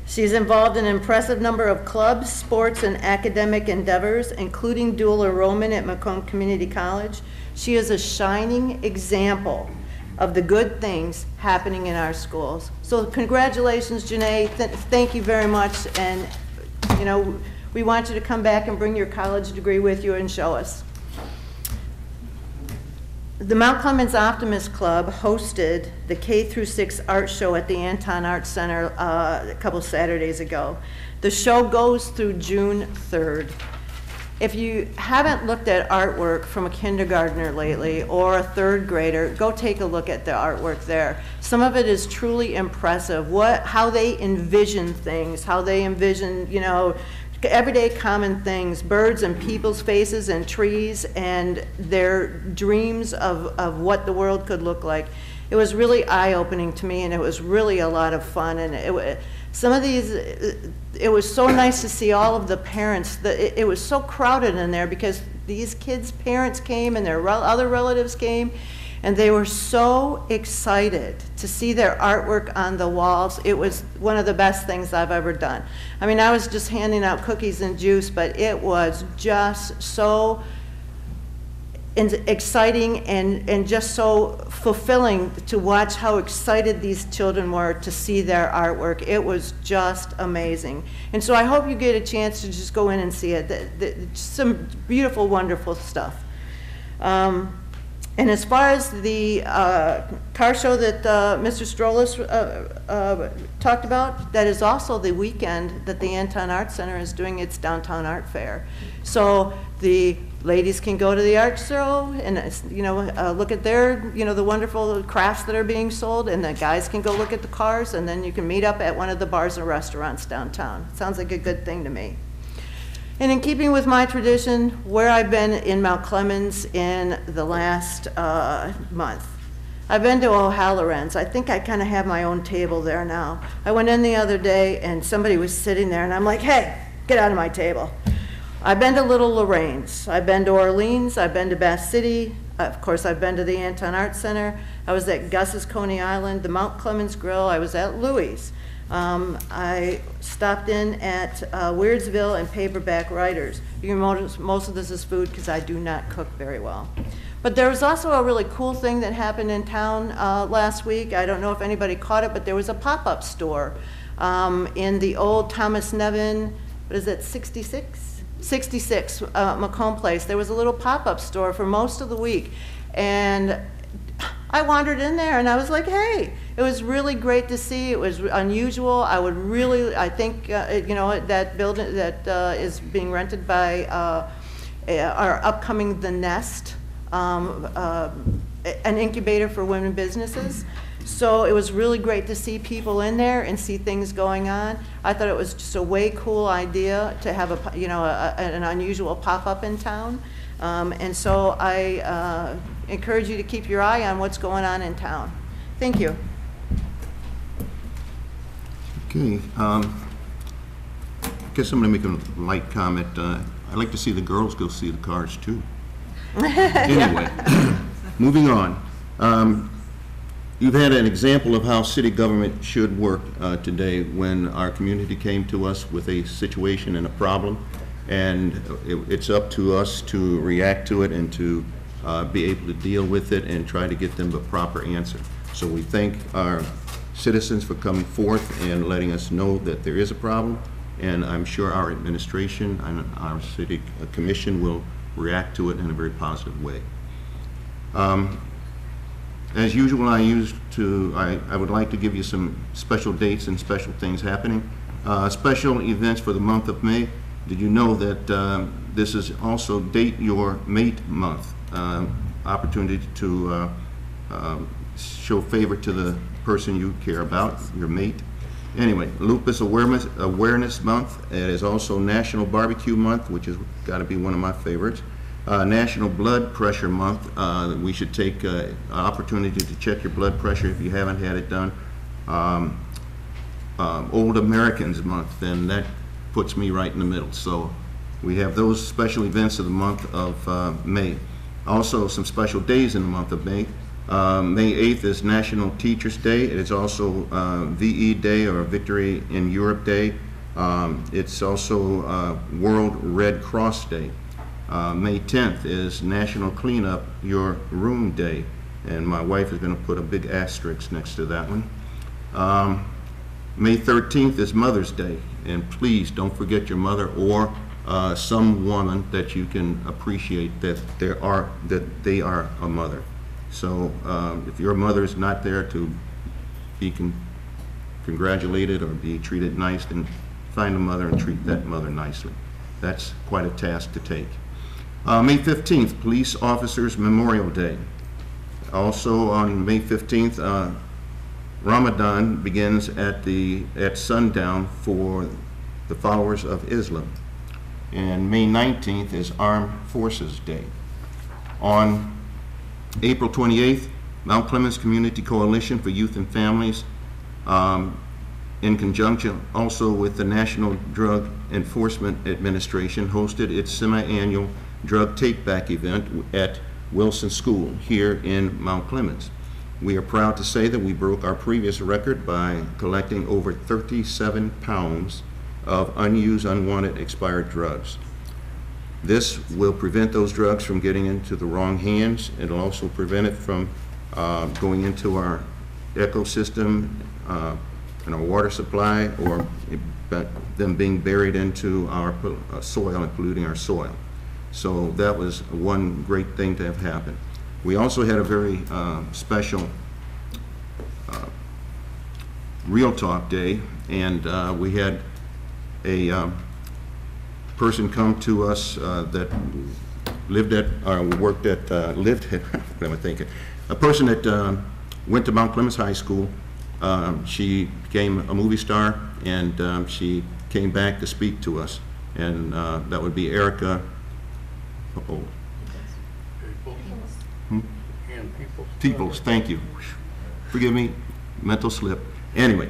She's involved in an impressive number of clubs, sports, and academic endeavors, including dual enrollment at Macomb Community College. She is a shining example of the good things happening in our schools. So congratulations, Janae. Thank you very much. And, you know, we want you to come back and bring your college degree with you and show us. The Mount Clemens Optimist Club hosted the K-6 art show at the Anton Art Center a couple Saturdays ago. The show goes through June 3rd. If you haven't looked at artwork from a kindergartner lately or a third grader, go take a look at the artwork there. Some of it is truly impressive. How they envision things, how they envision, you know, everyday common things, birds and people's faces and trees and their dreams of what the world could look like. It was really eye-opening to me, and it was really a lot of fun. And some of these, it was so nice to see all of the parents. It was so crowded in there because these kids' parents came and their other relatives came, and they were so excited to see their artwork on the walls. It was one of the best things I've ever done. I mean, I was just handing out cookies and juice, but it was just so exciting and just so fulfilling to watch how excited these children were to see their artwork. It was just amazing. And so I hope you get a chance to just go in and see it. Some beautiful, wonderful stuff. And as far as the car show that Mr. Strolis talked about, that is also the weekend that the Anton Art Center is doing its downtown art fair. So the ladies can go to the art show and look at their the wonderful crafts that are being sold, and the guys can go look at the cars, and then you can meet up at one of the bars and restaurants downtown. Sounds like a good thing to me. And in keeping with my tradition, where I've been in Mount Clemens in the last month, I've been to O'Halloran's. I think I kind of have my own table there now. I went in the other day and somebody was sitting there and I'm like, hey, get out of my table. I've been to Little Lorraine's. I've been to Orleans. I've been to Bath City. Of course, I've been to the Anton Art Center. I was at Gus's Coney Island, the Mount Clemens Grill. I was at Louis'. I stopped in at Weirdsville and Paperback Writers. You can notice most of this is food because I do not cook very well. But there was also a really cool thing that happened in town last week. I don't know if anybody caught it, but there was a pop-up store in the old Thomas Nevin, what is it, 66 Macomb Place. There was a little pop-up store for most of the week. And I wandered in there and I was like, hey, it was really great to see. It was unusual. I think, that building that is being rented by our upcoming The Nest, an incubator for women businesses. So it was really great to see people in there and see things going on. I thought it was just a way cool idea to have an unusual pop-up in town. And so I encourage you to keep your eye on what's going on in town. Thank you. Okay. I guess I'm going to make a light comment. I'd like to see the girls go see the cars too. Anyway, moving on. You've had an example of how city government should work today when our community came to us with a situation and a problem, and it's up to us to react to it and to be able to deal with it and try to get them the proper answer. So we thank our citizens for coming forth and letting us know that there is a problem, and I'm sure our administration and our city commission will react to it in a very positive way. As usual, I would like to give you some special dates and special things happening. Special events for the month of May. Did you know that this is also Date Your Mate Month? Opportunity to show favor to the person you care about, your mate. Anyway, Lupus Awareness Month. It is also National Barbecue Month, which has got to be one of my favorites. National Blood Pressure Month. We should take an opportunity to check your blood pressure if you haven't had it done. Old Americans Month, and that puts me right in the middle. So we have those special events of the month of May. Also, some special days in the month of May. May 8th is National Teachers Day. It is also VE Day, or Victory in Europe Day. It's also World Red Cross Day. May 10th is National Clean Up Your Room Day, and my wife is going to put a big asterisk next to that one. May 13th is Mother's Day, and please don't forget your mother or some woman that you can appreciate that they are a mother. So if your mother is not there to be congratulated or be treated nice, then find a mother and treat that mother nicely. That's quite a task to take. May 15th, Police Officers Memorial Day. Also on May 15th, Ramadan begins at sundown for the followers of Islam. And May 19th is Armed Forces Day. On April 28th, Mount Clemens Community Coalition for Youth and Families, in conjunction also with the National Drug Enforcement Administration, hosted its semi-annual drug take-back event at Wilson School here in Mount Clemens. We are proud to say that we broke our previous record by collecting over 37 pounds of unused, unwanted, expired drugs. This will prevent those drugs from getting into the wrong hands. It'll also prevent it from going into our ecosystem and our water supply, or them being buried into our soil and polluting our soil. So that was one great thing to have happen. We also had a very special Real Talk Day, and we had a person come to us that lived at, or worked at, what am I thinking? A person that went to Mount Clemens High School. She became a movie star, and she came back to speak to us, and that would be Erica. Peoples, thank you. Forgive me, mental slip. Anyway,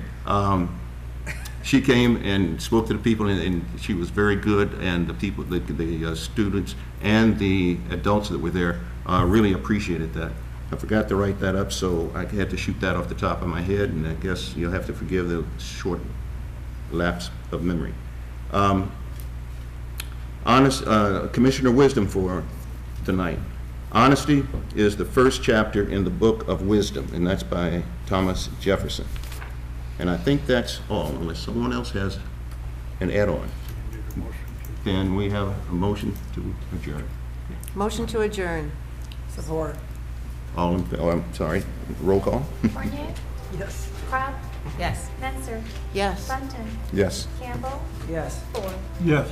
she came and spoke to the people, and she was very good, and the people, the students and the adults that were there really appreciated that. I forgot to write that up, so I had to shoot that off the top of my head, and I guess you'll have to forgive the short lapse of memory. Commissioner Wisdom for tonight. Honesty is the first chapter in the book of wisdom, and that's by Thomas Jefferson. And I think that's all, unless someone else has an add-on. Then we have a motion to adjourn. Motion to adjourn. Support. All in, oh, I'm sorry, roll call? Fournier? Yes. Crop? Yes. Menser? Yes. Bunton? Yes. Campbell? Yes. Ford? Yes.